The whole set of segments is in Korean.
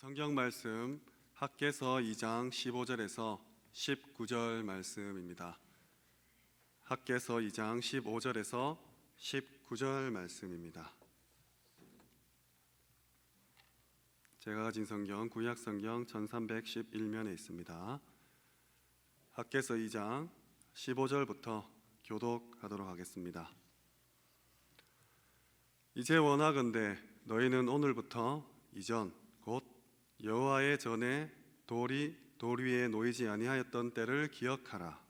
성경 말씀 학개서 2장 15절에서 19절 말씀입니다. 학개서 2장 15절에서 19절 말씀입니다. 제가 가진 성경 구약 성경 1311면에 있습니다. 학개서 2장 15절부터 교독하도록 하겠습니다. 이제 원하건대 너희는 오늘부터 이전 곧 여호와의 전에 돌 위에 놓이지 아니하였던 때를 기억하라.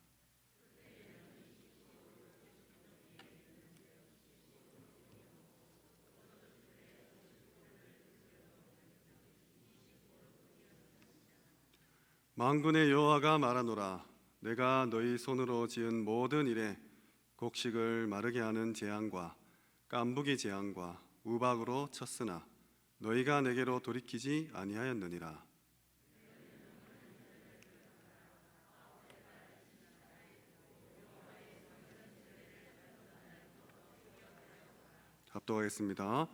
만군의 여호와가 말하노라. 내가 너희 손으로 지은 모든 일에 곡식을 마르게 하는 재앙과 깐부기 재앙과 우박으로 쳤으나 너희가 내게로 돌이키지 아니하였느니라. 합독하겠습니다.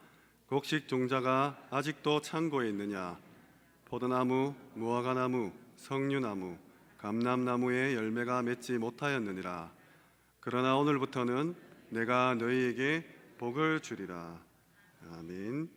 곡식 종자가 아직도 창고에 있느냐? 포도나무, 무화과나무, 석류나무, 감람나무의 열매가 맺지 못하였느니라. 그러나 오늘부터는 내가 너희에게 복을 주리라. 아멘.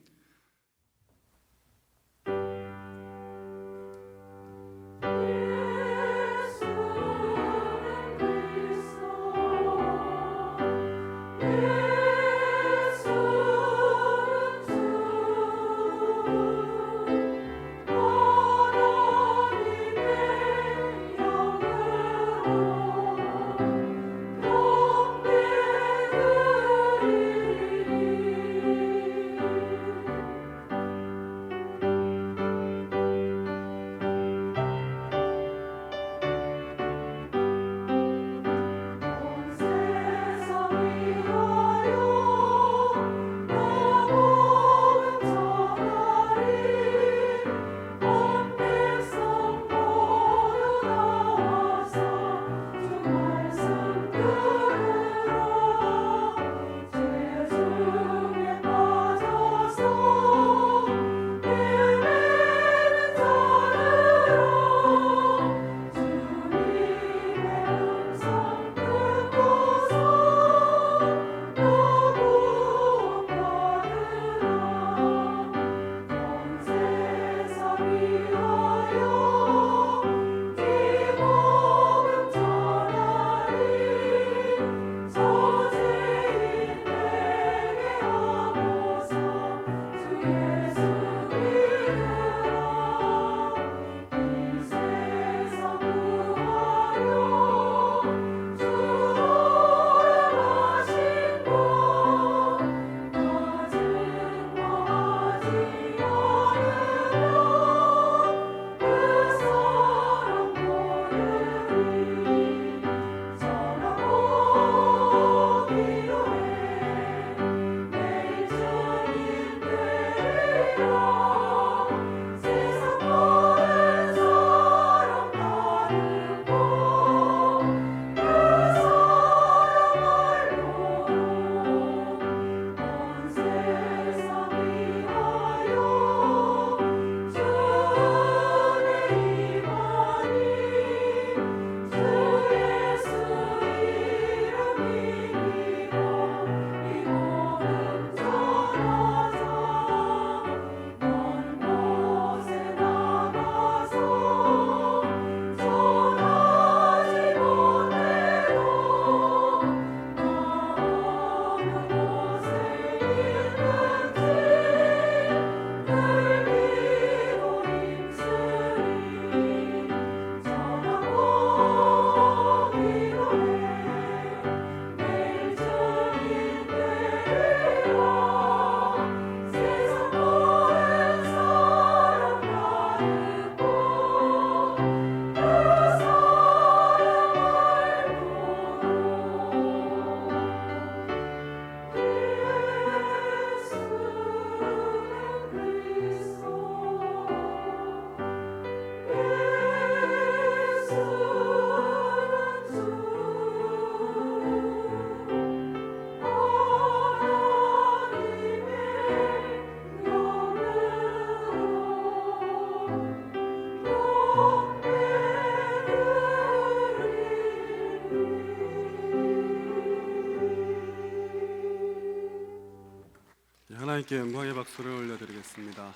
하나님께 영광의 박수를 올려드리겠습니다.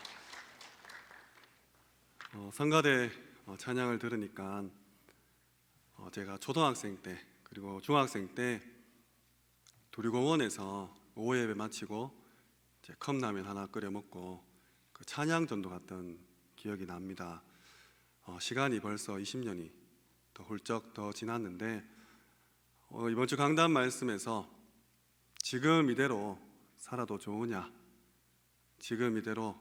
성가대 찬양을 들으니까 제가 초등학생 때 그리고 중학생 때 두리공원에서 오후 예배 마치고 이제 컵라면 하나 끓여 먹고 그 찬양전도 갔던 기억이 납니다. 시간이 벌써 20년이 더 훌쩍 더 지났는데 이번 주 강단 말씀에서 지금 이대로 살아도 좋으냐, 지금 이대로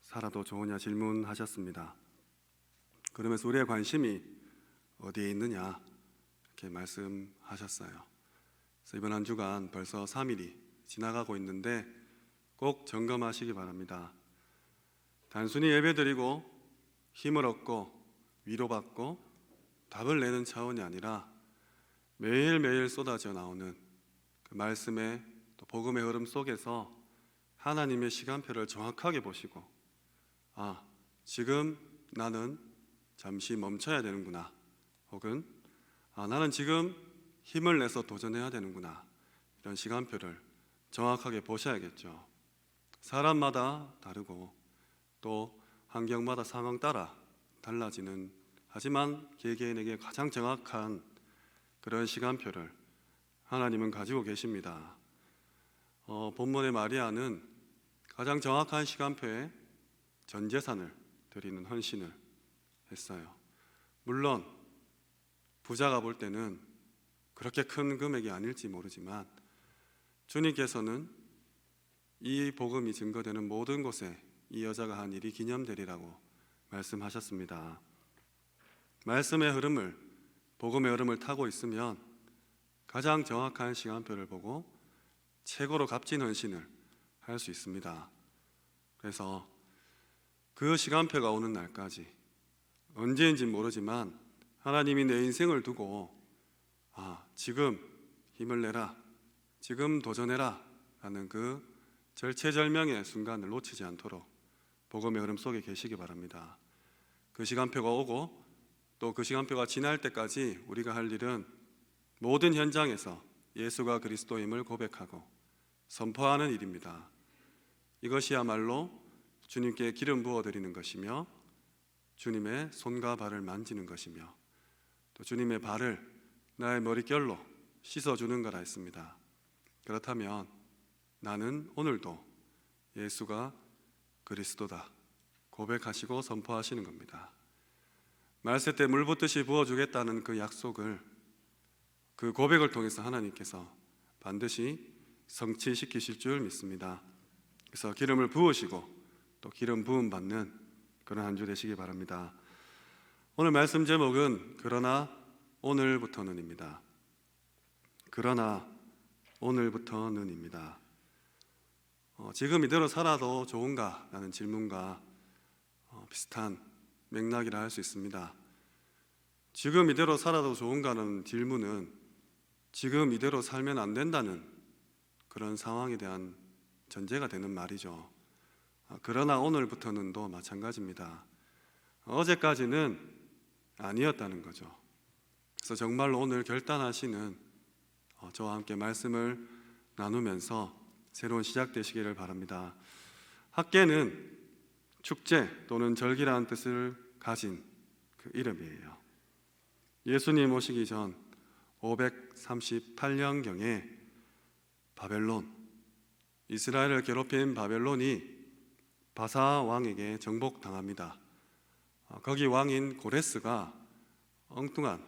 살아도 좋으냐 질문하셨습니다. 그러면서 우리의 관심이 어디에 있느냐 이렇게 말씀하셨어요. 그래서 이번 한 주간 벌써 3일이 지나가고 있는데 꼭 점검하시기 바랍니다. 단순히 예배드리고 힘을 얻고 위로받고 답을 내는 차원이 아니라 매일매일 쏟아져 나오는 그 말씀의 또 복음의 흐름 속에서 하나님의 시간표를 정확하게 보시고 지금 나는 잠시 멈춰야 되는구나, 혹은 나는 지금 힘을 내서 도전해야 되는구나, 이런 시간표를 정확하게 보셔야겠죠. 사람마다 다르고 또 환경마다 상황 따라 달라지는, 하지만 개개인에게 가장 정확한 그런 시간표를 하나님은 가지고 계십니다. 본문의 마리아는 가장 정확한 시간표에 전 재산을 드리는 헌신을 했어요. 물론 부자가 볼 때는 그렇게 큰 금액이 아닐지 모르지만 주님께서는 이 복음이 증거되는 모든 곳에 이 여자가 한 일이 기념되리라고 말씀하셨습니다. 말씀의 흐름을, 복음의 흐름을 타고 있으면 가장 정확한 시간표를 보고 최고로 값진 헌신을 할 수 있습니다. 그래서 그 시간표가 오는 날까지 언제인지 모르지만 하나님이 내 인생을 두고 지금 힘을 내라, 지금 도전해라 라는 그 절체절명의 순간을 놓치지 않도록 복음의 흐름 속에 계시기 바랍니다. 그 시간표가 오고 또 그 시간표가 지날 때까지 우리가 할 일은 모든 현장에서 예수가 그리스도임을 고백하고 선포하는 일입니다. 이것이야말로 주님께 기름 부어드리는 것이며 주님의 손과 발을 만지는 것이며 또 주님의 발을 나의 머릿결로 씻어주는 거라 했습니다. 그렇다면 나는 오늘도 예수가 그리스도다 고백하시고 선포하시는 겁니다. 말세 때 물 붓듯이 부어주겠다는 그 약속을, 그 고백을 통해서 하나님께서 반드시 성취시키실 줄 믿습니다. 그래서 기름을 부으시고 또 기름 부음 받는 그런 한 주 되시기 바랍니다. 오늘 말씀 제목은 그러나 오늘부터는입니다. 그러나 오늘부터는입니다. 지금 이대로 살아도 좋은가? 라는 질문과 비슷한 맥락이라 할 수 있습니다. 지금 이대로 살아도 좋은가는 질문은 지금 이대로 살면 안 된다는 그런 상황에 대한 전제가 되는 말이죠. 그러나 오늘부터는도 마찬가지입니다. 어제까지는 아니었다는 거죠. 그래서 정말로 오늘 결단하시는 저와 함께 말씀을 나누면서 새로운 시작 되시기를 바랍니다. 학계는 축제 또는 절기라는 뜻을 가진 그 이름이에요. 예수님 오시기 전 538년경에 바벨론, 이스라엘을 괴롭힌 바벨론이 바사 왕에게 정복당합니다. 거기 왕인 고레스가 엉뚱한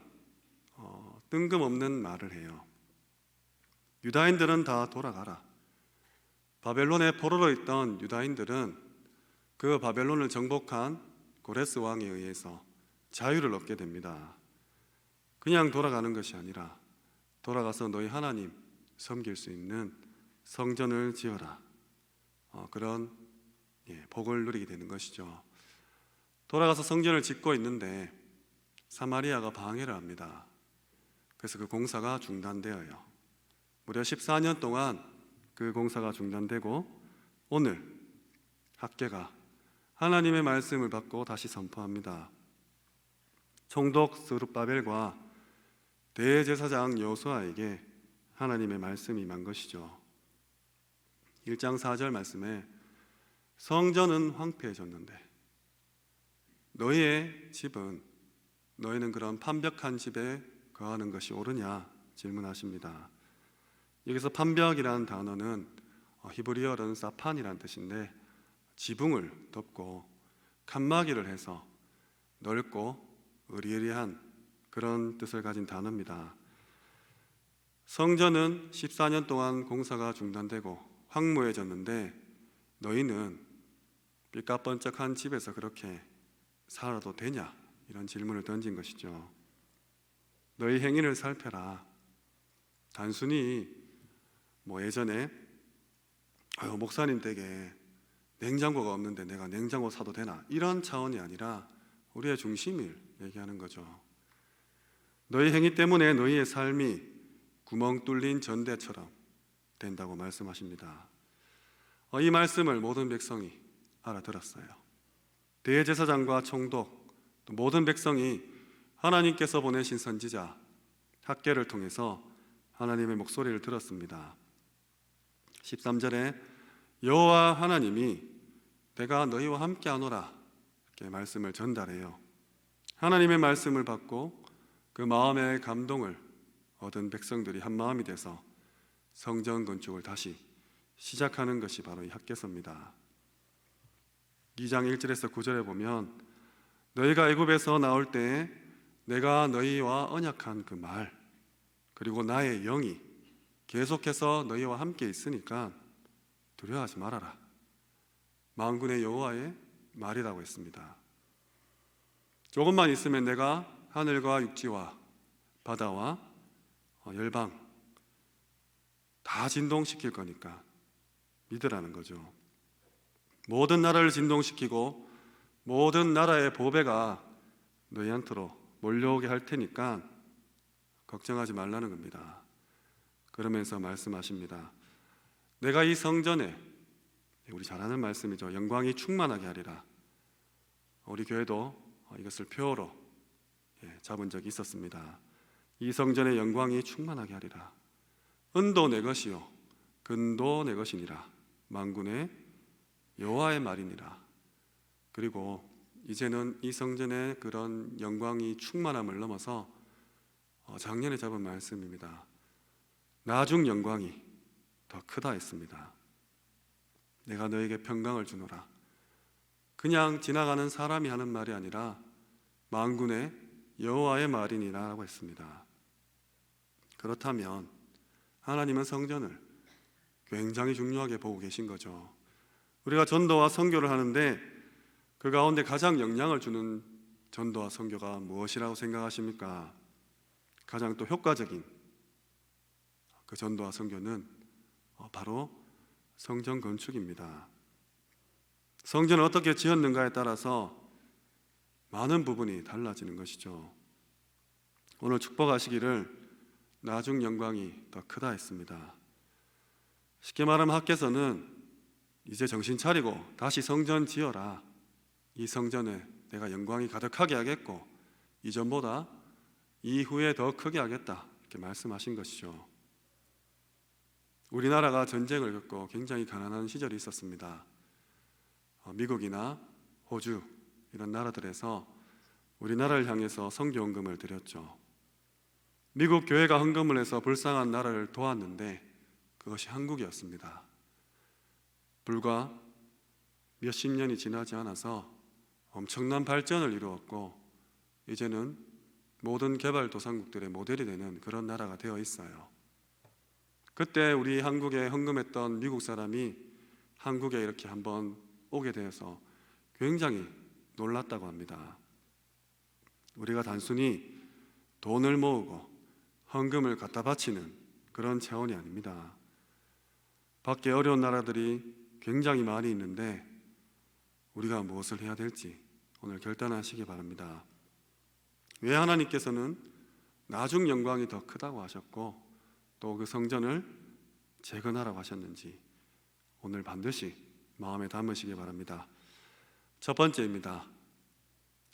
뜬금없는 말을 해요. 유다인들은 다 돌아가라. 바벨론에 포로로 있던 유다인들은 그 바벨론을 정복한 고레스 왕에 의해서 자유를 얻게 됩니다. 그냥 돌아가는 것이 아니라 돌아가서 너희 하나님 섬길 수 있는 성전을 지어라. 그런 복을 누리게 되는 것이죠. 돌아가서 성전을 짓고 있는데 사마리아가 방해를 합니다. 그래서 그 공사가 중단되어요. 무려 14년 동안 그 공사가 중단되고 오늘 학계가 하나님의 말씀을 받고 다시 선포합니다. 총독 스룹바벨과 대제사장 여호수아에게 하나님의 말씀이 임한 것이죠. 1장 4절 말씀에 성전은 황폐해졌는데 너희의 집은 너희는 그런 판벽한 집에 거하는 것이 옳으냐 질문하십니다. 여기서 판벽이라는 단어는 히브리어로는 사판이라는 뜻인데 지붕을 덮고 칸막이를 해서 넓고 으리으리한 그런 뜻을 가진 단어입니다. 성전은 14년 동안 공사가 중단되고 황무해졌는데 너희는 삐까뻔쩍한 집에서 그렇게 살아도 되냐? 이런 질문을 던진 것이죠. 너희 행위를 살펴라. 단순히 예전에 목사님 댁에 냉장고가 없는데 내가 냉장고 사도 되나? 이런 차원이 아니라 우리의 중심을 얘기하는 거죠. 너희 행위 때문에 너희의 삶이 구멍 뚫린 전대처럼 된다고 말씀하십니다. 이 말씀을 모든 백성이 알아들었어요. 대제사장과 총독, 또 모든 백성이 하나님께서 보내신 선지자 학개를 통해서 하나님의 목소리를 들었습니다. 13절에 여호와 하나님이 내가 너희와 함께하노라 이렇게 말씀을 전달해요. 하나님의 말씀을 받고 그 마음의 감동을 얻은 백성들이 한 마음이 돼서 성전 건축을 다시 시작하는 것이 바로 이 학개서입니다. 2장 1절에서 9절에 보면 너희가 애굽에서 나올 때에 내가 너희와 언약한 그 말 그리고 나의 영이 계속해서 너희와 함께 있으니까 두려워하지 말아라. 만군의 여호와의 말이라고 했습니다. 조금만 있으면 내가 하늘과 육지와 바다와 열방 다 진동시킬 거니까 믿으라는 거죠. 모든 나라를 진동시키고 모든 나라의 보배가 너희한테로 몰려오게 할 테니까 걱정하지 말라는 겁니다. 그러면서 말씀하십니다. 내가 이 성전에 우리 잘 아는 말씀이죠. 영광이 충만하게 하리라. 우리 교회도 이것을 표어로 잡은 적이 있었습니다. 이 성전의 영광이 충만하게 하리라. 은도 내 것이요 금도 내 것이니라. 만군의 여호와의 말이니라. 그리고 이제는 이 성전의 그런 영광이 충만함을 넘어서 작년에 잡은 말씀입니다. 나중 영광이 더 크다 했습니다. 내가 너에게 평강을 주노라. 그냥 지나가는 사람이 하는 말이 아니라 만군의 여호와의 말이니라고 했습니다. 그렇다면 하나님은 성전을 굉장히 중요하게 보고 계신 거죠. 우리가 전도와 선교를 하는데 그 가운데 가장 영향을 주는 전도와 선교가 무엇이라고 생각하십니까? 가장 또 효과적인 그 전도와 선교는 바로 성전 건축입니다. 성전을 어떻게 지었는가에 따라서 많은 부분이 달라지는 것이죠. 오늘 축복하시기를 나중 영광이 더 크다 했습니다. 쉽게 말하면 학개서는 이제 정신 차리고 다시 성전 지어라. 이 성전에 내가 영광이 가득하게 하겠고 이전보다 이후에 더 크게 하겠다 이렇게 말씀하신 것이죠. 우리나라가 전쟁을 겪고 굉장히 가난한 시절이 있었습니다. 미국이나 호주 이런 나라들에서 우리나라를 향해서 선교헌금을 드렸죠. 미국 교회가 헌금을 해서 불쌍한 나라를 도왔는데 그것이 한국이었습니다. 불과 몇십 년이 지나지 않아서 엄청난 발전을 이루었고 이제는 모든 개발도상국들의 모델이 되는 그런 나라가 되어 있어요. 그때 우리 한국에 헌금했던 미국 사람이 한국에 이렇게 한번 오게 되어서 굉장히 놀랐다고 합니다. 우리가 단순히 돈을 모으고 헌금을 갖다 바치는 그런 차원이 아닙니다. 밖에 어려운 나라들이 굉장히 많이 있는데 우리가 무엇을 해야 될지 오늘 결단하시기 바랍니다. 왜 하나님께서는 나중 영광이 더 크다고 하셨고 또 그 성전을 재건하라고 하셨는지 오늘 반드시 마음에 담으시기 바랍니다. 첫 번째입니다.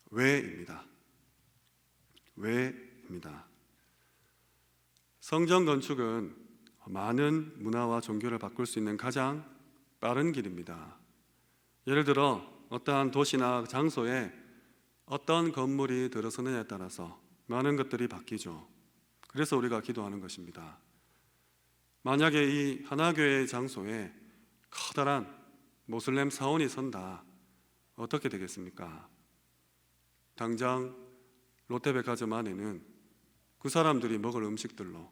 왜입니다. 왜입니다. 성전 건축은 많은 문화와 종교를 바꿀 수 있는 가장 빠른 길입니다. 예를 들어 어떠한 도시나 장소에 어떤 건물이 들어서느냐에 따라서 많은 것들이 바뀌죠. 그래서 우리가 기도하는 것입니다. 만약에 이 하나교회의 장소에 커다란 모슬렘 사원이 선다, 어떻게 되겠습니까? 당장 롯데백화점 안에는 그 사람들이 먹을 음식들로,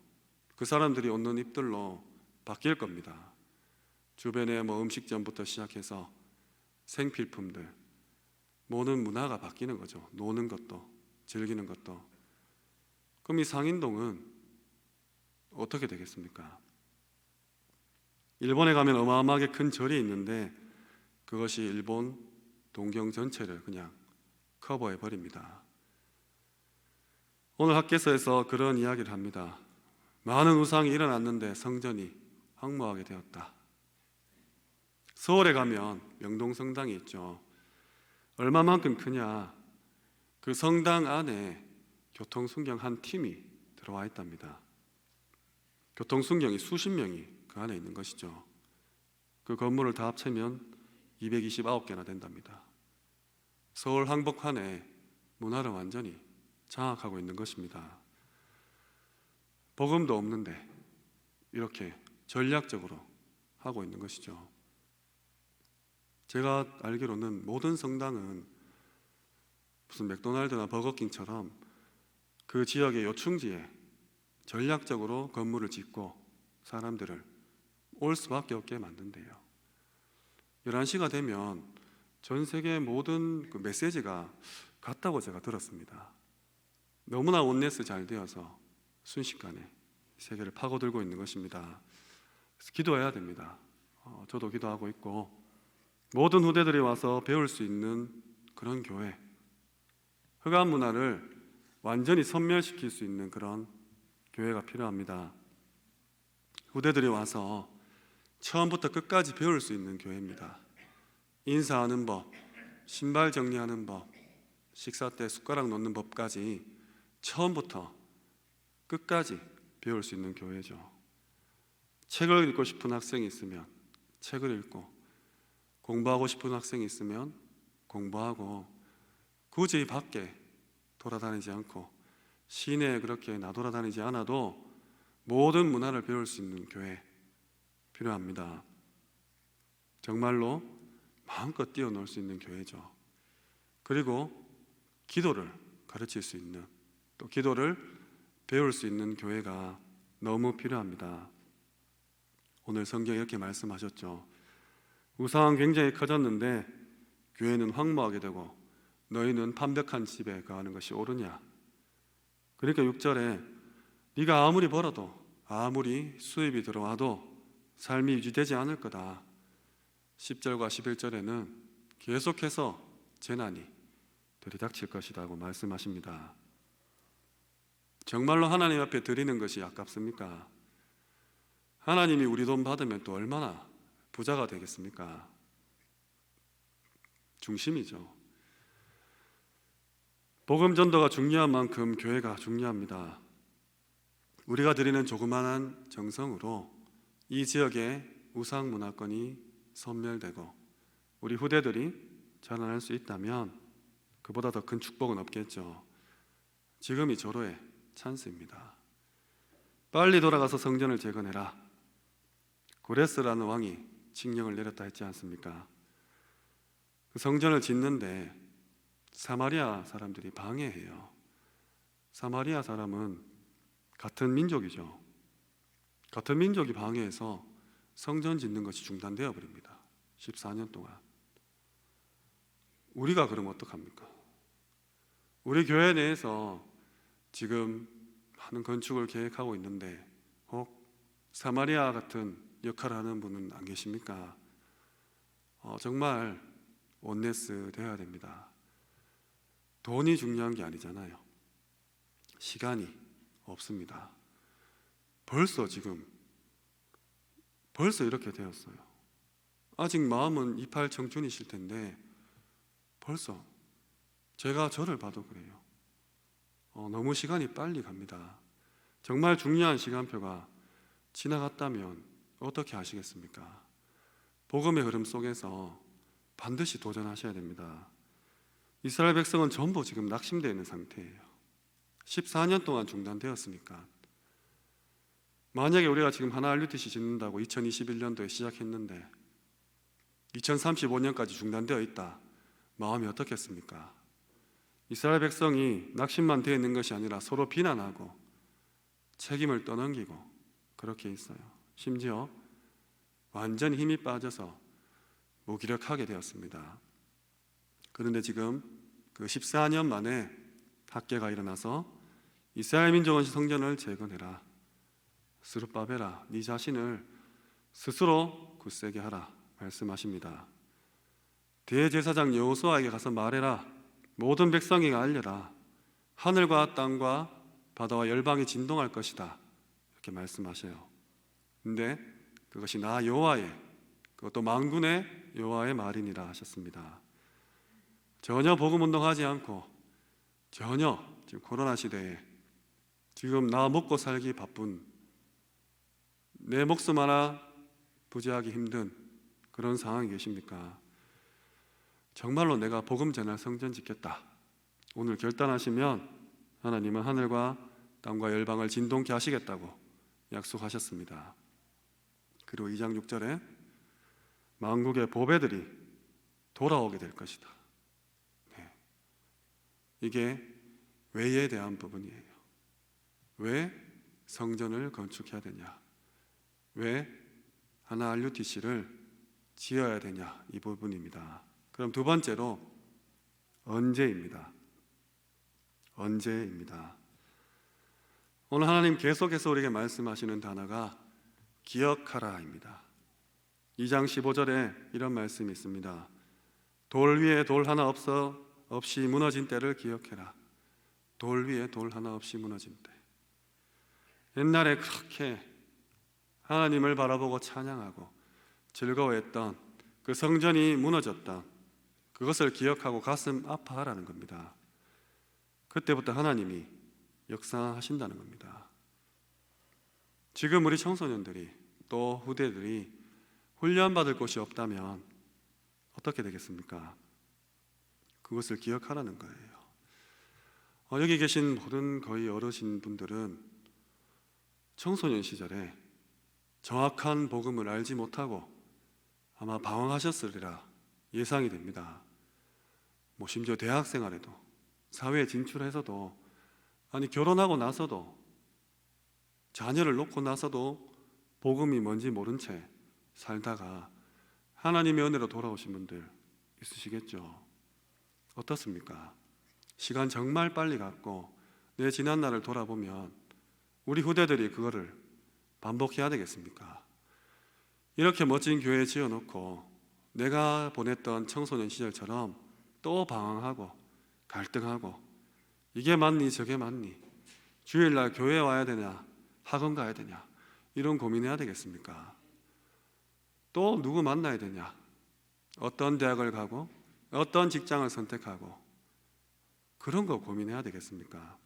그 사람들이 옷는 입들로 바뀔 겁니다. 주변에 음식점부터 시작해서 생필품들, 모든 문화가 바뀌는 거죠. 노는 것도, 즐기는 것도. 그럼 이 상인동은 어떻게 되겠습니까? 일본에 가면 어마어마하게 큰 절이 있는데 그것이 일본 동경 전체를 그냥 커버해 버립니다. 오늘 학개서에서 그런 이야기를 합니다. 많은 우상이 일어났는데 성전이 황무하게 되었다. 서울에 가면 명동성당이 있죠. 얼마만큼 크냐? 그 성당 안에 교통순경 한 팀이 들어와 있답니다. 교통순경이 수십 명이 그 안에 있는 것이죠. 그 건물을 다 합치면 229개나 된답니다. 서울 한복판에 문화를 완전히 장악하고 있는 것입니다. 복음도 없는데 이렇게 전략적으로 하고 있는 것이죠. 제가 알기로는 모든 성당은 무슨 맥도날드나 버거킹처럼 그 지역의 요충지에 전략적으로 건물을 짓고 사람들을 올 수밖에 없게 만든대요. 11시가 되면 전 세계 모든 그 메시지가 같다고 제가 들었습니다. 너무나 온네스 잘 되어서 순식간에 세계를 파고들고 있는 것입니다. 그래서 기도해야 됩니다. 저도 기도하고 있고 모든 후대들이 와서 배울 수 있는 그런 교회, 흑암 문화를 완전히 섬멸시킬 수 있는 그런 교회가 필요합니다. 후대들이 와서 처음부터 끝까지 배울 수 있는 교회입니다. 인사하는 법, 신발 정리하는 법, 식사 때 숟가락 놓는 법까지 처음부터 끝까지 배울 수 있는 교회죠. 책을 읽고 싶은 학생이 있으면 책을 읽고, 공부하고 싶은 학생이 있으면 공부하고, 굳이 밖에 돌아다니지 않고 시내에 그렇게 나돌아다니지 않아도 모든 문화를 배울 수 있는 교회 필요합니다. 정말로 마음껏 뛰어놀 수 있는 교회죠. 그리고 기도를 가르칠 수 있는, 또 기도를 배울 수 있는 교회가 너무 필요합니다. 오늘 성경에 이렇게 말씀하셨죠. 우상은 굉장히 커졌는데 교회는 황무하게 되고 너희는 판벽한 집에 거하는 것이 옳으냐. 그러니까 6절에 네가 아무리 벌어도, 아무리 수입이 들어와도 삶이 유지되지 않을 거다. 10절과 11절에는 계속해서 재난이 들이닥칠 것이라고 말씀하십니다. 정말로 하나님 앞에 드리는 것이 아깝습니까? 하나님이 우리 돈 받으면 또 얼마나 부자가 되겠습니까? 중심이죠. 복음 전도가 중요한 만큼 교회가 중요합니다. 우리가 드리는 조그마한 정성으로 이 지역의 우상 문화권이 소멸되고 우리 후대들이 자라날 수 있다면 그보다 더 큰 축복은 없겠죠. 지금이 절호의 찬스입니다. 빨리 돌아가서 성전을 재건해라. 고레스라는 왕이 칙령을 내렸다 했지 않습니까? 그 성전을 짓는데 사마리아 사람들이 방해해요. 사마리아 사람은 같은 민족이죠. 같은 민족이 방해해서 성전 짓는 것이 중단되어 버립니다. 14년 동안. 우리가 그러면 어떡합니까? 우리 교회 내에서 지금 많은 건축을 계획하고 있는데 혹 사마리아 같은 역할을 하는 분은 안 계십니까? 정말 온네스 되어야 됩니다. 돈이 중요한 게 아니잖아요. 시간이 없습니다. 벌써 이렇게 되었어요. 아직 마음은 이팔 청춘이실 텐데 벌써 제가 저를 봐도 그래요. 너무 시간이 빨리 갑니다. 정말 중요한 시간표가 지나갔다면 어떻게 하시겠습니까? 복음의 흐름 속에서 반드시 도전하셔야 됩니다. 이스라엘 백성은 전부 지금 낙심되어 있는 상태예요. 14년 동안 중단되었으니까. 만약에 우리가 지금 하나 RUTC 짓는다고 2021년도에 시작했는데 2035년까지 중단되어 있다. 마음이 어떻겠습니까? 이스라엘 백성이 낙심만 되어 있는 것이 아니라 서로 비난하고 책임을 떠넘기고 그렇게 있어요. 심지어 완전히 힘이 빠져서 무기력하게 되었습니다. 그런데 지금 그 14년 만에 학계가 일어나서 이스라엘 민족은 성전을 재건해라. 스룹바벨아, 네 자신을 스스로 굳세게 하라 말씀하십니다. 대제사장 여호수아에게 가서 말해라. 모든 백성에게 알려라. 하늘과 땅과 바다와 열방이 진동할 것이다. 이렇게 말씀하셔요. 근데 그것이 나 여호와의, 그것도 만군의 여호와의 말이니라 하셨습니다. 전혀 복음운동하지 않고 전혀 지금 코로나 시대에 지금 나 먹고 살기 바쁜, 내 목숨 하나 부지하기 힘든 그런 상황이 계십니까? 정말로 내가 복음 전할 성전 짓겠다 오늘 결단하시면 하나님은 하늘과 땅과 열방을 진동케 하시겠다고 약속하셨습니다. 그리고 2장 6절에 만국의 보배들이 돌아오게 될 것이다. 네. 이게 왜에 대한 부분이에요. 왜 성전을 건축해야 되냐? 왜 하나 RUTC를 지어야 되냐? 이 부분입니다. 그럼 두 번째로 언제입니다. 언제입니다. 오늘 하나님 계속해서 우리에게 말씀하시는 단어가 기억하라입니다. 2장 15절에 이런 말씀이 있습니다. 돌 위에 돌 하나 없이 무너진 때를 기억해라. 돌 위에 돌 하나 없이 무너진 때. 옛날에 그렇게 하나님을 바라보고 찬양하고 즐거워했던 그 성전이 무너졌던 그것을 기억하고 가슴 아파하라는 겁니다. 그때부터 하나님이 역사하신다는 겁니다. 지금 우리 청소년들이 또 후대들이 훈련받을 곳이 없다면 어떻게 되겠습니까? 그것을 기억하라는 거예요. 여기 계신 모든 거의 어르신 분들은 청소년 시절에 정확한 복음을 알지 못하고 아마 방황하셨으리라 예상이 됩니다. 심지어 대학 생활에도 사회에 진출해서도 아니 결혼하고 나서도 자녀를 놓고 나서도 복음이 뭔지 모른 채 살다가 하나님의 은혜로 돌아오신 분들 있으시겠죠? 어떻습니까? 시간 정말 빨리 갔고 내 지난 날을 돌아보면 우리 후대들이 그거를 반복해야 되겠습니까? 이렇게 멋진 교회 지어놓고 내가 보냈던 청소년 시절처럼 또 방황하고 갈등하고 이게 맞니 저게 맞니, 주일날 교회 와야 되냐 학원 가야 되냐 이런 고민해야 되겠습니까? 또 누구 만나야 되냐, 어떤 대학을 가고 어떤 직장을 선택하고 그런 거 고민해야 되겠습니까?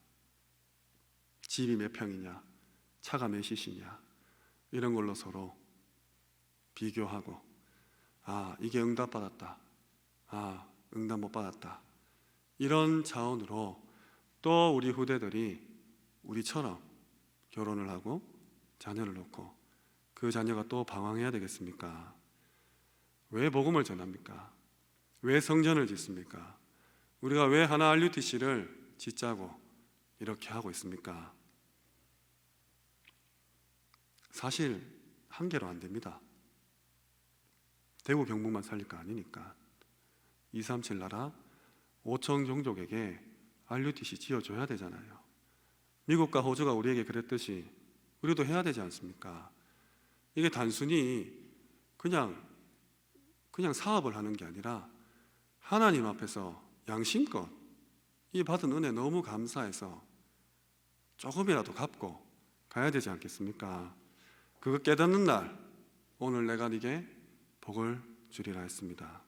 집이 몇 평이냐, 차가 몇이시냐 이런 걸로 서로 비교하고 이게 응답받았다, 응답 못 받았다 이런 차원으로 또 우리 후대들이 우리처럼 결혼을 하고 자녀를 놓고 그 자녀가 또 방황해야 되겠습니까? 왜 복음을 전합니까? 왜 성전을 짓습니까? 우리가 왜 하나 RUTC를 짓자고 이렇게 하고 있습니까? 사실 한 개로 안 됩니다. 대구 경북만 살릴 거 아니니까 237 나라 5천 종족에게 RUTC 지어줘야 되잖아요. 미국과 호주가 우리에게 그랬듯이 우리도 해야 되지 않습니까? 이게 단순히 그냥 사업을 하는 게 아니라 하나님 앞에서 양심껏 이 받은 은혜 너무 감사해서 조금이라도 갚고 가야 되지 않겠습니까? 그거 깨닫는 날 오늘 내가 네게 복을 주리라 했습니다.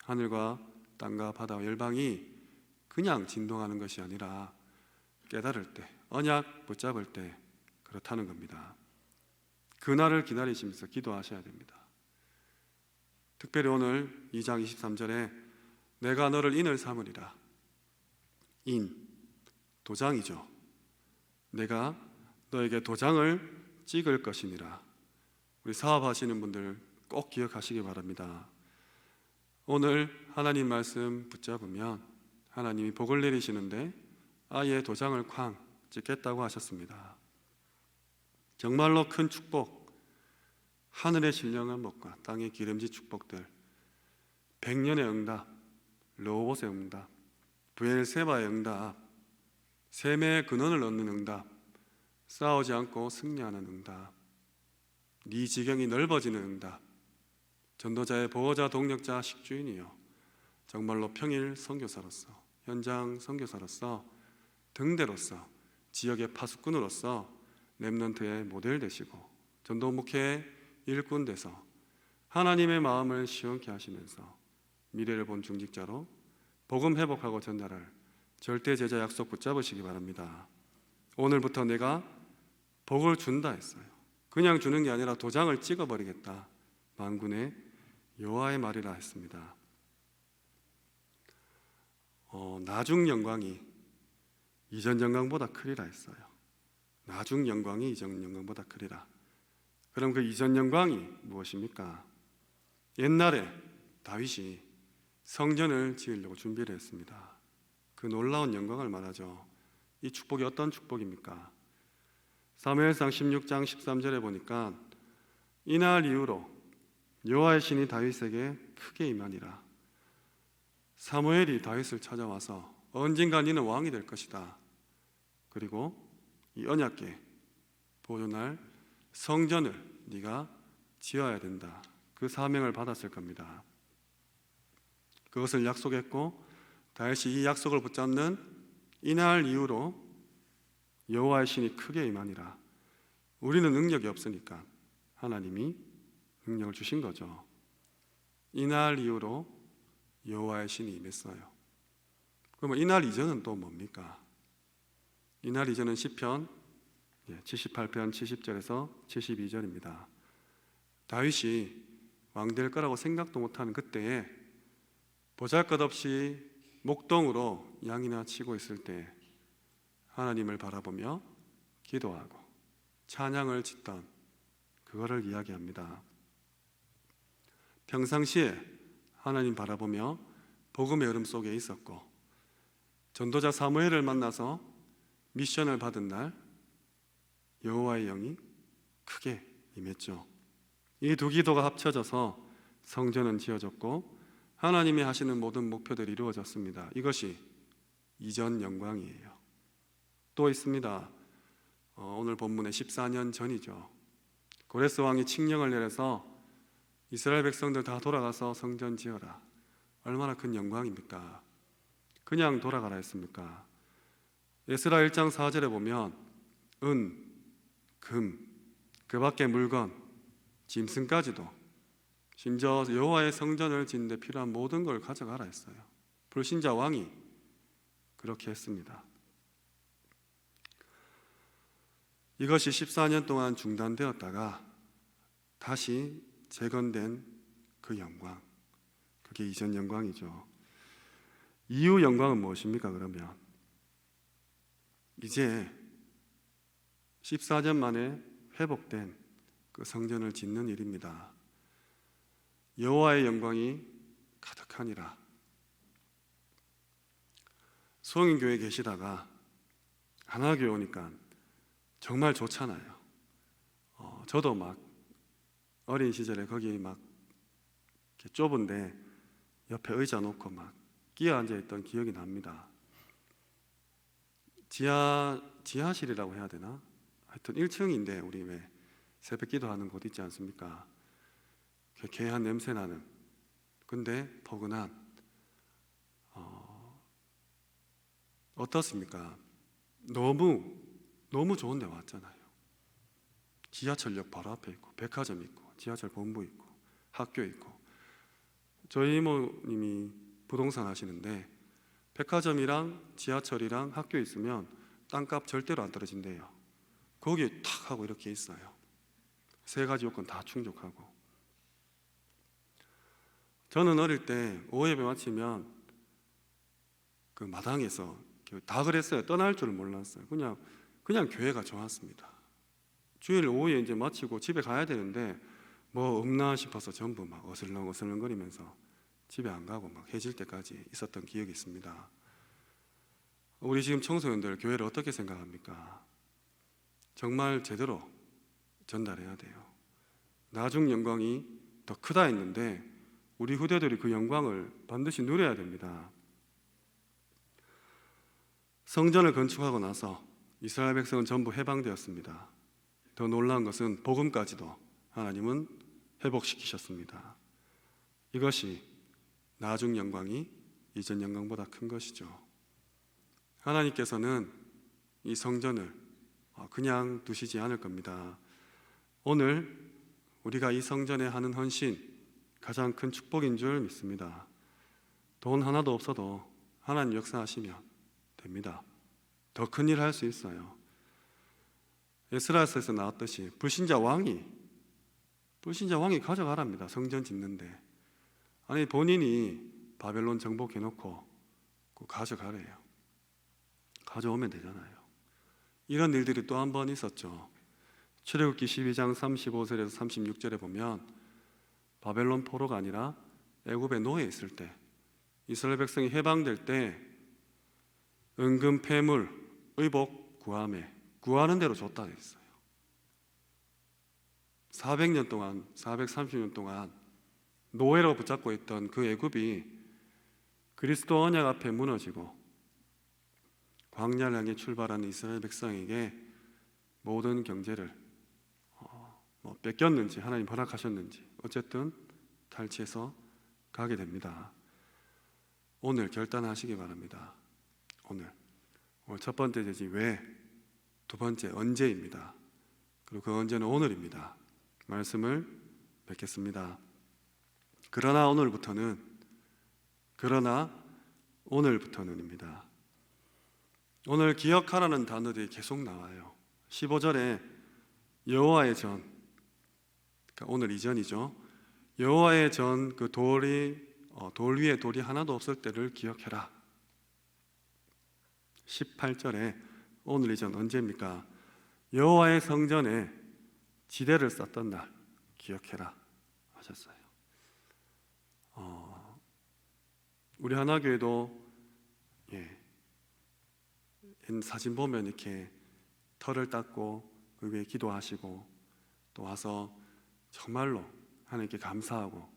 하늘과 땅과 바다와 열방이 그냥 진동하는 것이 아니라 깨달을 때, 언약 붙잡을 때 그렇다는 겁니다. 그날을 기다리시면서 기도하셔야 됩니다. 특별히 오늘 2장 23절에 내가 너를 인을 삼으리라. 인, 도장이죠. 내가 너에게 도장을 찍을 것이니라. 우리 사업하시는 분들 꼭 기억하시기 바랍니다. 오늘 하나님 말씀 붙잡으면 하나님이 복을 내리시는데 아예 도장을 쾅 찍겠다고 하셨습니다. 정말로 큰 축복, 하늘의 신령한 복과 땅의 기름진 축복들, 100년의 응답, 르호봇의 응답, 브엘세바의 응답, 셈의 근원을 얻는 응답, 싸우지 않고 승리하는 응답, 네 지경이 넓어지는 응답, 전도자의 보호자, 동력자, 식주인이요 정말로 평일 선교사로서, 현장 선교사로서, 등대로서, 지역의 파수꾼으로서 렘넌트의 모델 되시고 전도 목회의 일꾼 돼서 하나님의 마음을 시원케 하시면서 미래를 본 중직자로 복음 회복하고 전달할 절대 제자 약속 붙잡으시기 바랍니다. 오늘부터 내가 복을 준다 했어요. 그냥 주는 게 아니라 도장을 찍어버리겠다. 만군의 여호와의 말이라 했습니다. 나중 영광이 이전 영광보다 크리라 했어요. 나중 영광이 이전 영광보다 크리라. 그럼 그 이전 영광이 무엇입니까? 옛날에 다윗이 성전을 지으려고 준비를 했습니다. 그 놀라운 영광을 말하죠. 이 축복이 어떤 축복입니까? 사무엘상 16장 13절에 보니까 이날 이후로 여호와의 신이 다윗에게 크게 임하니라. 사무엘이 다윗을 찾아와서 언젠가 너는 왕이 될 것이다. 그리고 이 언약궤 보존할 성전을 네가 지어야 된다. 그 사명을 받았을 겁니다. 그것을 약속했고 다윗이 이 약속을 붙잡는 이날 이후로 여호와의 신이 크게 임하니라. 우리는 능력이 없으니까 하나님이 능력을 주신 거죠. 이날 이후로 여호와의 신이 임했어요. 그러면 이날 이전은 또 뭡니까? 이날 이전은 시편 78편 70절에서 72절입니다. 다윗이 왕 될 거라고 생각도 못하는 그때에 보잘것없이 목동으로 양이나 치고 있을 때 하나님을 바라보며 기도하고 찬양을 짓던 그거를 이야기합니다. 평상시에 하나님 바라보며 복음의 흐름 속에 있었고 전도자 사무엘을 만나서 미션을 받은 날 여호와의 영이 크게 임했죠. 이 두 기도가 합쳐져서 성전은 지어졌고 하나님이 하시는 모든 목표들이 이루어졌습니다. 이것이 이전 영광이에요. 또 있습니다. 오늘 본문의 14년 전이죠. 고레스 왕이 칙령을 내려서 이스라엘 백성들 다 돌아가서 성전 지어라. 얼마나 큰 영광입니까? 그냥 돌아가라 했습니까? 에스라 1장 4절에 보면 은, 금, 그 밖의 물건, 짐승까지도 심지어 여호와의 성전을 짓는 데 필요한 모든 걸 가져가라 했어요. 불신자 왕이 그렇게 했습니다. 이것이 14년 동안 중단되었다가 다시 재건된 그 영광, 그게 이전 영광이죠. 이후 영광은 무엇입니까? 그러면 이제 14년 만에 회복된 그 성전을 짓는 일입니다. 여호와의 영광이 가득하니라. 수홍인교회에 계시다가 하나교회 오니까 정말 좋잖아요. 저도 막 어린 시절에 거기 막 이렇게 좁은데 옆에 의자 놓고 막 끼어 앉아 있던 기억이 납니다. 지하실이라고 해야 되나? 하여튼 1층인데 우리 왜 새벽 기도하는 곳 있지 않습니까? 개한 냄새 나는, 근데 포근한, 어떻습니까? 너무 좋은 데 왔잖아요. 지하철역 바로 앞에 있고 백화점 있고 지하철 본부 있고 학교 있고. 저희 이모님이 부동산 하시는데 백화점이랑 지하철이랑 학교 있으면 땅값 절대로 안 떨어진대요. 거기에 탁 하고 이렇게 있어요. 세 가지 요건 다 충족하고. 저는 어릴 때 오예배 마치면 그 마당에서 다 그랬어요. 떠날 줄 몰랐어요. 그냥 교회가 좋았습니다. 주일 오후에 이제 마치고 집에 가야 되는데 뭐 없나 싶어서 전부 막 어슬렁어슬렁거리면서 집에 안 가고 막 해질 때까지 있었던 기억이 있습니다. 우리 지금 청소년들 교회를 어떻게 생각합니까? 정말 제대로 전달해야 돼요. 나중 영광이 더 크다 했는데 우리 후대들이 그 영광을 반드시 누려야 됩니다. 성전을 건축하고 나서 이스라엘 백성은 전부 해방되었습니다. 더 놀라운 것은 복음까지도 하나님은 회복시키셨습니다. 이것이 나중 영광이 이전 영광보다 큰 것이죠. 하나님께서는 이 성전을 그냥 두시지 않을 겁니다. 오늘 우리가 이 성전에 하는 헌신 가장 큰 축복인 줄 믿습니다. 돈 하나도 없어도 하나님 역사하시면 됩니다. 더 큰 일 할 수 있어요. 에스라서에서 나왔듯이 불신자 왕이 가져가랍니다. 성전 짓는데. 아니 본인이 바벨론 정복해놓고 가져가래요. 가져오면 되잖아요. 이런 일들이 또 한 번 있었죠. 출애굽기 12장 35절에서 36절에 보면 바벨론 포로가 아니라 애굽에 노예 있을 때 이스라엘 백성이 해방될 때 은금, 폐물, 의복 구함에 구하는 대로 줬다 했어요. 400년 동안 430년 동안 노예로 붙잡고 있던 그 애굽이 그리스도 언약 앞에 무너지고 광야를 향해 출발하는 이스라엘 백성에게 모든 경제를 뺏겼는지 하나님 허락하셨는지 어쨌든 탈취해서 가게 됩니다. 오늘 결단하시기 바랍니다. 오늘 첫 번째 제지 왜, 두 번째 언제입니다. 그리고 그 언제는 오늘입니다. 말씀을 뵙겠습니다. 그러나 오늘부터는입니다. 오늘 기억하라는 단어들이 계속 나와요. 15절에 여호와의 전, 그러니까 오늘 이전이죠. 여호와의 전 그 돌 위에 돌이 하나도 없을 때를 기억해라. 18절에 오늘 이전 언제입니까? 여호와의 성전에 지대를 쌓던 날 기억해라 하셨어요. 우리 하나교회도 사진 보면 이렇게 털을 닦고 그 위에 기도하시고 또 와서 정말로 하나님께 감사하고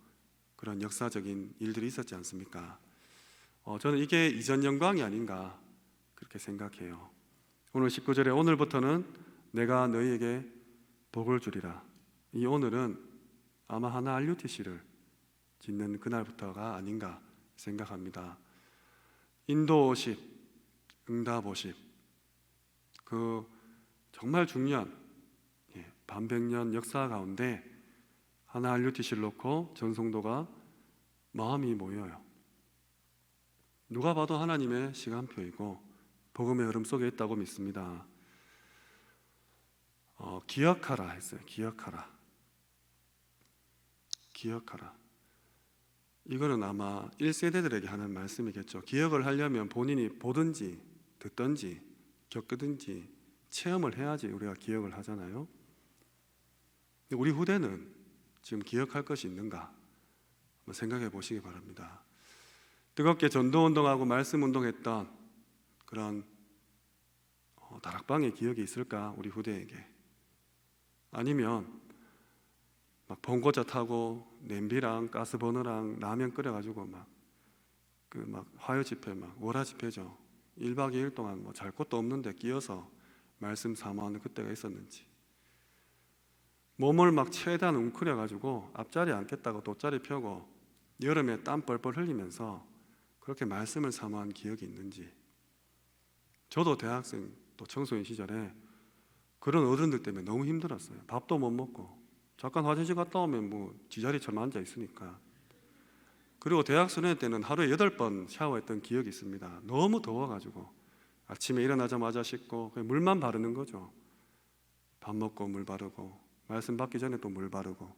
그런 역사적인 일들이 있었지 않습니까? 저는 이게 이전 영광이 아닌가 그렇게 생각해요. 오늘 19절에 오늘부터는 내가 너희에게 복을 주리라. 이 오늘은 아마 하나 RUTC를 짓는 그날부터가 아닌가 생각합니다. 인도 50, 응답 50, 그 정말 중요한 반백년 역사 가운데 하나 RUTC를 놓고 전성도가 마음이 모여요. 누가 봐도 하나님의 시간표이고 복음의 흐름 속에 있다고 믿습니다. 기억하라 했어요. 기억하라. 이거는 아마 1세대들에게 하는 말씀이겠죠. 기억을 하려면 본인이 보든지 듣든지 겪든지 체험을 해야지 우리가 기억을 하잖아요. 우리 후대는 지금 기억할 것이 있는가 한번 생각해 보시기 바랍니다. 뜨겁게 전도운동하고 말씀운동했던 그런 다락방의 기억이 있을까 우리 후대에게? 아니면 막 봉고차 타고 냄비랑 가스버너랑 라면 끓여가지고 막 화요 집회 월화 집회죠. 1박 2일 동안 잘 것도 없는데 끼어서 말씀 사모하는 그때가 있었는지, 몸을 최대한 웅크려가지고 앞자리에 앉겠다고 돗자리 펴고 여름에 땀 뻘뻘 흘리면서 그렇게 말씀을 사모한 기억이 있는지. 저도 대학생 또 청소년 시절에 그런 어른들 때문에 너무 힘들었어요. 밥도 못 먹고 잠깐 화장실 갔다 오면 지자리처럼 앉아 있으니까. 그리고 대학생일 때는 하루에 8번 샤워했던 기억이 있습니다. 너무 더워가지고 아침에 일어나자마자 씻고 그냥 물만 바르는 거죠. 밥 먹고 물 바르고 말씀 받기 전에 또 물 바르고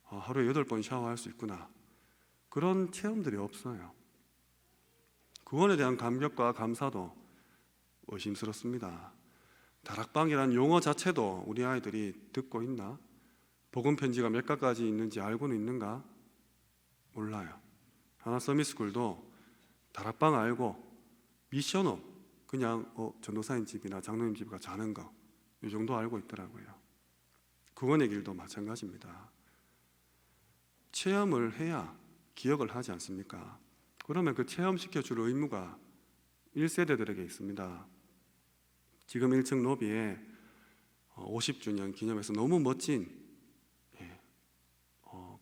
하루에 8번 샤워할 수 있구나. 그런 체험들이 없어요. 구원에 대한 감격과 감사도 의심스럽습니다. 다락방이라는 용어 자체도 우리 아이들이 듣고 있나? 복음 편지가 몇 가지 있는지 알고는 있는가? 몰라요. 하나 서미스쿨도 다락방 알고 미션업 그냥 전도사님 집이나 장로님 집가 자는 거 이 정도 알고 있더라고요. 구원의 길도 마찬가지입니다. 체험을 해야 기억을 하지 않습니까? 그러면 그 체험시켜줄 의무가 1세대들에게 있습니다. 지금 1층 로비에 50주년 기념해서 너무 멋진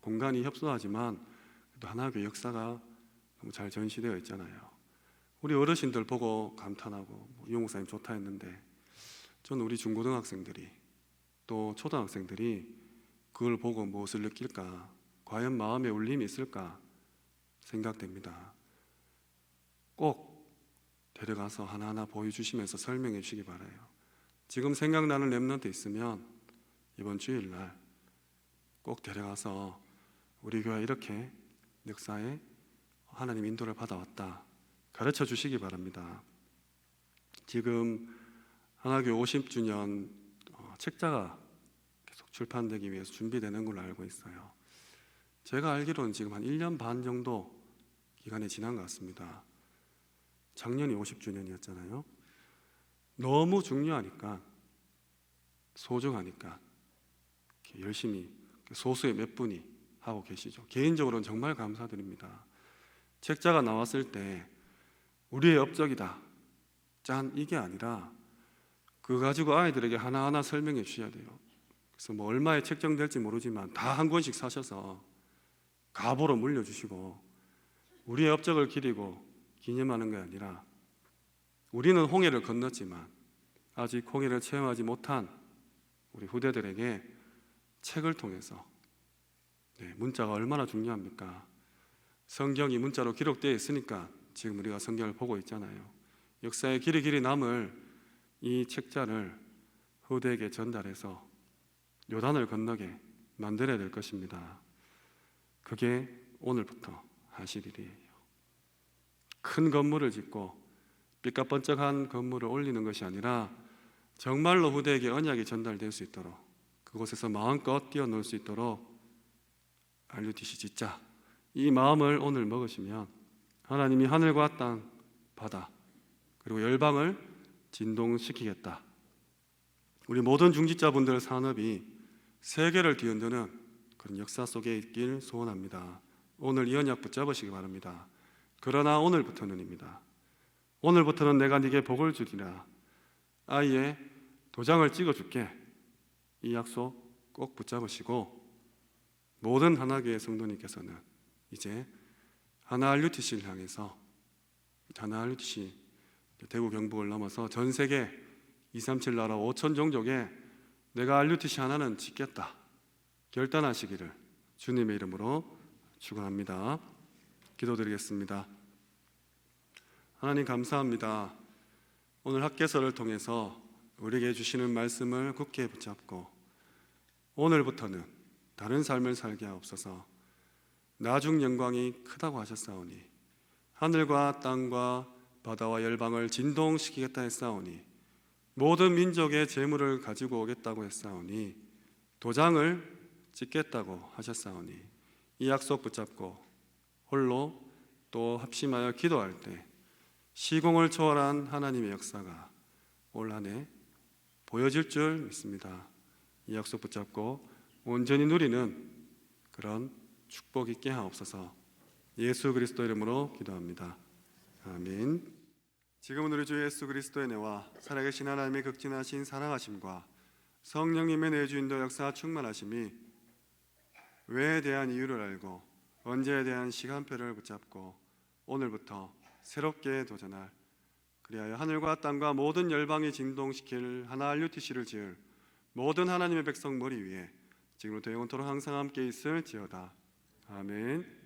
공간이 협소하지만 또 하나의 역사가 너무 잘 전시되어 있잖아요. 우리 어르신들 보고 감탄하고 이용 목사님 좋다 했는데 저는 우리 중고등학생들이 또 초등학생들이 그걸 보고 무엇을 느낄까, 과연 마음에 울림이 있을까 생각됩니다. 꼭 데려가서 하나하나 보여주시면서 설명해 주시기 바라요. 지금 생각나는 랩런트 있으면 이번 주일날 꼭 데려가서 우리 교회 이렇게 역사에 하나님 인도를 받아왔다 가르쳐 주시기 바랍니다. 지금 한화교 50주년 책자가 계속 출판되기 위해서 준비되는 걸로 알고 있어요. 제가 알기로는 지금 한 1년 반 정도 기간이 지난 것 같습니다. 작년이 50주년이었잖아요. 너무 중요하니까, 소중하니까 열심히 소수의 몇 분이 하고 계시죠. 개인적으로는 정말 감사드립니다. 책자가 나왔을 때 우리의 업적이다, 짠, 이게 아니라 그거 가지고 아이들에게 하나하나 설명해 주셔야 돼요. 그래서 뭐 얼마에 책정될지 모르지만 다 한 권씩 사셔서 가보로 물려주시고 우리의 업적을 기리고 기념하는 게 아니라 우리는 홍해를 건넜지만 아직 홍해를 체험하지 못한 우리 후대들에게 책을 통해서 문자가 얼마나 중요합니까? 성경이 문자로 기록되어 있으니까 지금 우리가 성경을 보고 있잖아요. 역사의 길이 남을 이 책자를 후대에게 전달해서 요단을 건너게 만들어야 될 것입니다. 그게 오늘부터 하실 일이에요. 큰 건물을 짓고 삐까번쩍한 건물을 올리는 것이 아니라 정말로 후대에게 언약이 전달될 수 있도록 그곳에서 마음껏 뛰어놀 수 있도록 RUTC 짓자. 이 마음을 오늘 먹으시면 하나님이 하늘과 땅, 바다 그리고 열방을 진동시키겠다. 우리 모든 중직자분들 산업이 세계를 뒤흔드는 그런 역사 속에 있길 소원합니다. 오늘 이 언약 붙잡으시기 바랍니다. 그러나 오늘부터는입니다. 오늘부터는 내가 네게 복을 주리라. 아이의 도장을 찍어줄게. 이 약속 꼭 붙잡으시고 모든 하나교회 성도님께서는 이제 하나 RUTC를 향해서 하나 RUTC 대구 경북을 넘어서 전 세계 237 나라 5천 종족에 내가 RUTC 하나는 짓겠다 결단하시기를 주님의 이름으로 축원합니다. 기도드리겠습니다. 하나님 감사합니다. 오늘 학개서를 통해서 우리에게 주시는 말씀을 굳게 붙잡고 오늘부터는 다른 삶을 살게 하옵소서. 나중 영광이 크다고 하셨사오니 하늘과 땅과 바다와 열방을 진동시키겠다 했사오니 모든 민족의 재물을 가지고 오겠다고 했사오니 도장을 찍겠다고 하셨사오니 이 약속 붙잡고 홀로 또 합심하여 기도할 때 시공을 초월한 하나님의 역사가 올 한 해 보여질 줄 믿습니다. 이 약속 붙잡고 온전히 누리는 그런 축복 있게 하옵소서. 예수 그리스도 이름으로 기도합니다. 아멘. 지금은 우리 주 예수 그리스도의 은혜와 살아계신 하나님의 극진하신 사랑하심과 성령님의 내주인도 역사 충만하심이 왜에 대한 이유를 알고 언제에 대한 시간표를 붙잡고 오늘부터 새롭게 도전할 그리하여 하늘과 땅과 모든 열방이 진동시킬 하나 RUTC를 지을 모든 하나님의 백성 머리 위에 지금부터 영원토록 항상 함께 있을지어다. 아멘.